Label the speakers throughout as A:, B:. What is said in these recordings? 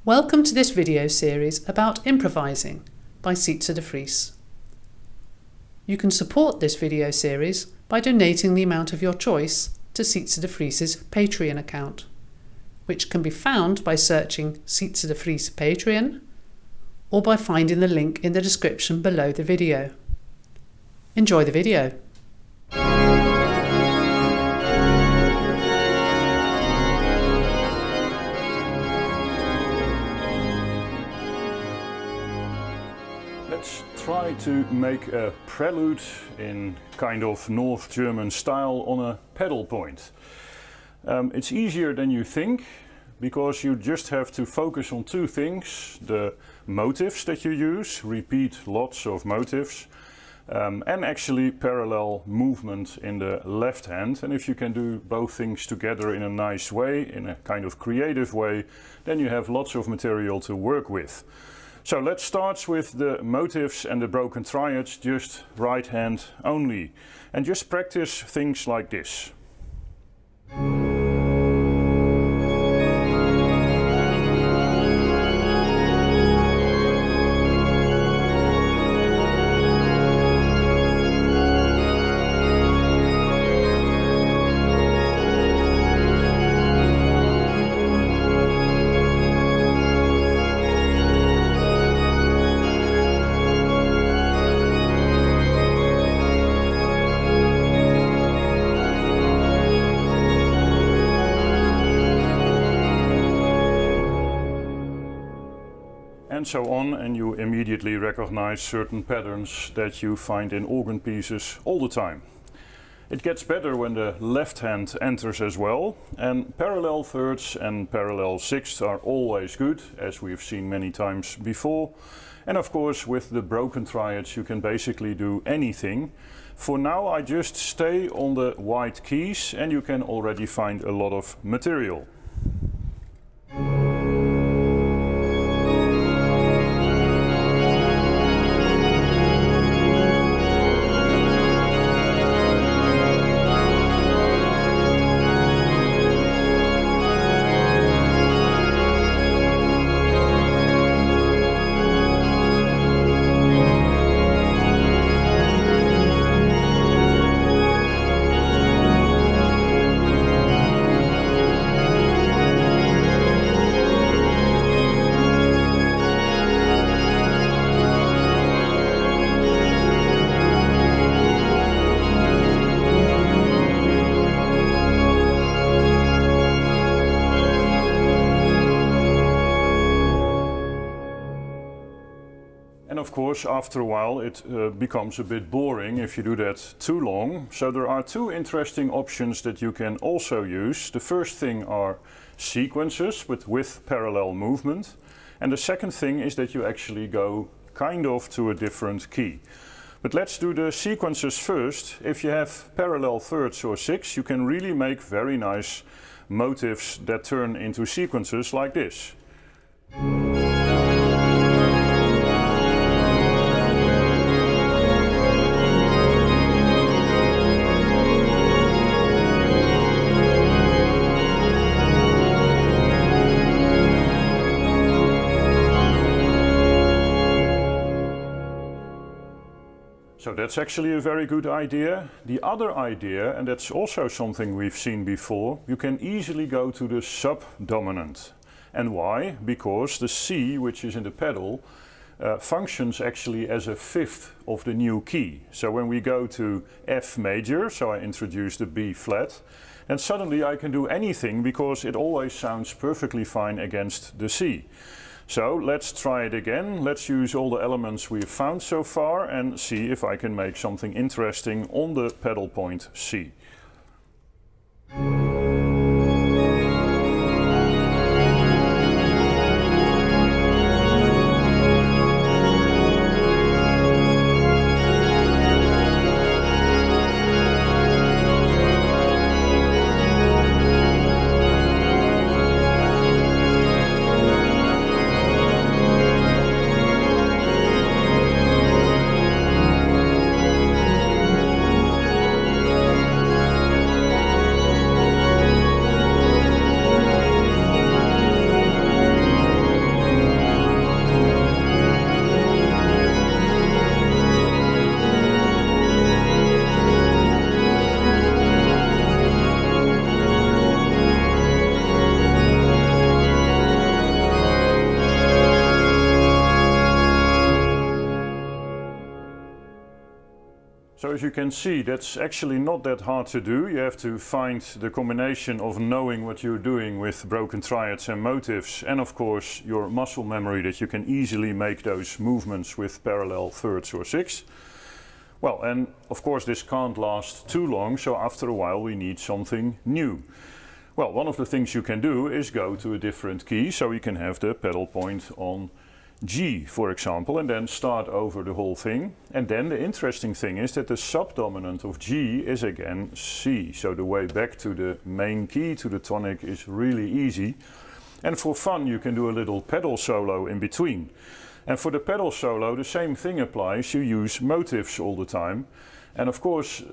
A: Welcome to this video series about improvising by Sietze de Vries. You can support this video series by donating the amount of your choice to Sietze de Vries' Patreon account, which can be found by searching Sietze de Vries Patreon or by finding the link in the description below the video. Enjoy the video.
B: Let's try to make a prelude in kind of North German style on a pedal point. It's easier than you think because you just have to focus on two things: the motives that you use, repeat lots of motives, and actually parallel movement in the left hand. And if you can do both things together in a nice way, in a kind of creative way, then you have lots of material to work with. So let's start with the motives and the broken triads, just right hand only. And just practice things like this. And so on, and you immediately recognize certain patterns that you find in organ pieces all the time. It gets better when the left hand enters as well, and parallel thirds and parallel sixths are always good, as we've seen many times before. And of course, with the broken triads you can basically do anything. For now I just stay on the white keys and you can already find a lot of material. And of course, after a while it becomes a bit boring if you do that too long. So there are two interesting options that you can also use. The first thing are sequences, but with parallel movement. And the second thing is that you actually go kind of to a different key. But let's do the sequences first. If you have parallel thirds or sixths, you can really make very nice motives that turn into sequences like this. So that's actually a very good idea. The other idea, and that's also something we've seen before, you can easily go to the subdominant. And why? Because the C, which is in the pedal, functions actually as a fifth of the new key. So when we go to F major, so I introduce the B flat, and suddenly I can do anything because it always sounds perfectly fine against the C. So let's try it again. Let's use all the elements we've found so far and see if I can make something interesting on the pedal point C. So as you can see, that's actually not that hard to do. You have to find the combination of knowing what you're doing with broken triads and motives, and of course your muscle memory that you can easily make those movements with parallel thirds or sixths. Well, and of course this can't last too long, so after a while we need something new. Well, one of the things you can do is go to a different key, so you can have the pedal point on G, for example, and then start over the whole thing. And then the interesting thing is that the subdominant of G is again C. So the way back to the main key, to the tonic, is really easy. And for fun you can do a little pedal solo in between. And for the pedal solo the same thing applies. You use motives all the time. And of course,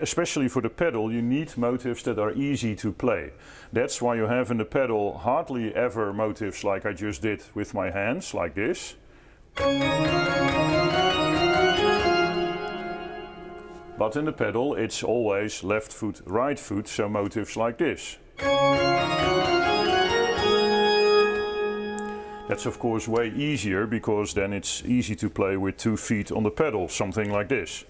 B: especially for the pedal, you need motives that are easy to play. That's why you have in the pedal hardly ever motives like I just did with my hands, like this. But in the pedal it's always left foot, right foot, so motives like this. That's of course way easier, because then it's easy to play with 2 feet on the pedal, something like this.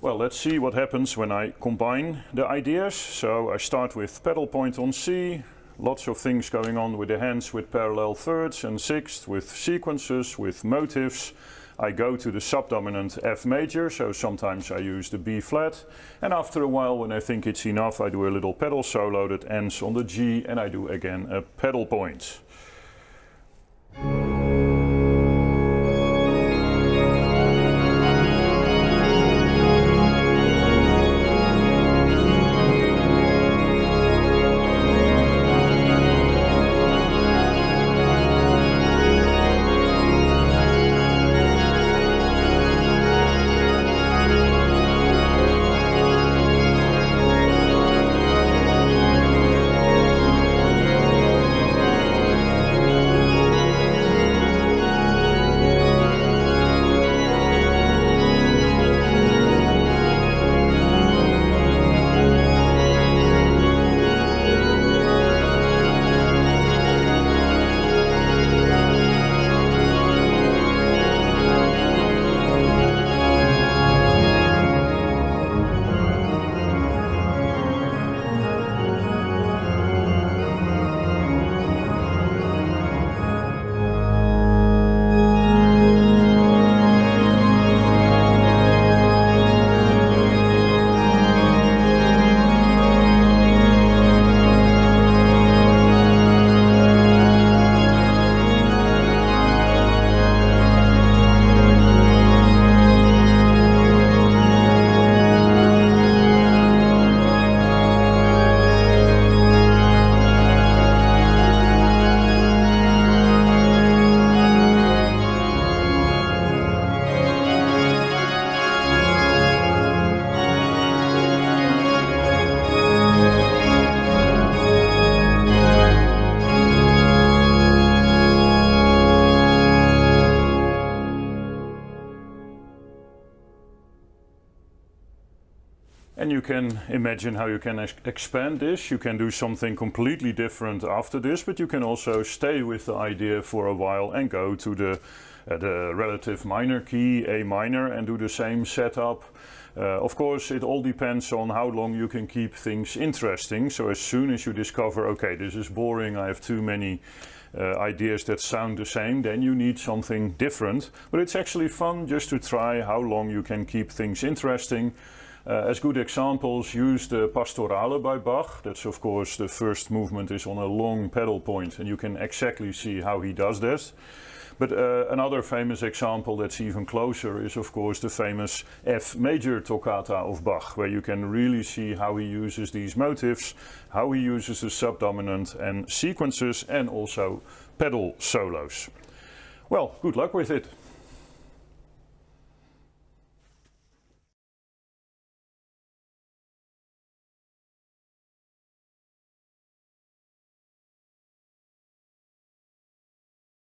B: Well, let's see what happens when I combine the ideas. So I start with pedal point on C, lots of things going on with the hands with parallel thirds and sixths, with sequences, with motives. I go to the subdominant F major, so sometimes I use the B flat, and after a while, when I think it's enough, I do a little pedal solo that ends on the G, and I do again a pedal point. And you can imagine how you can expand this. You can do something completely different after this, but you can also stay with the idea for a while and go to the relative minor key, A minor, and do the same setup. Of course, it all depends on how long you can keep things interesting. So as soon as you discover, okay, this is boring, I have too many ideas that sound the same, then you need something different. But it's actually fun just to try how long you can keep things interesting. As good examples, use the Pastorale by Bach. That's of course the first movement is on a long pedal point, and you can exactly see how he does that. But another famous example that's even closer is of course the famous F major toccata of Bach, where you can really see how he uses these motives, how he uses the subdominant and sequences, and also pedal solos. Well, good luck with it.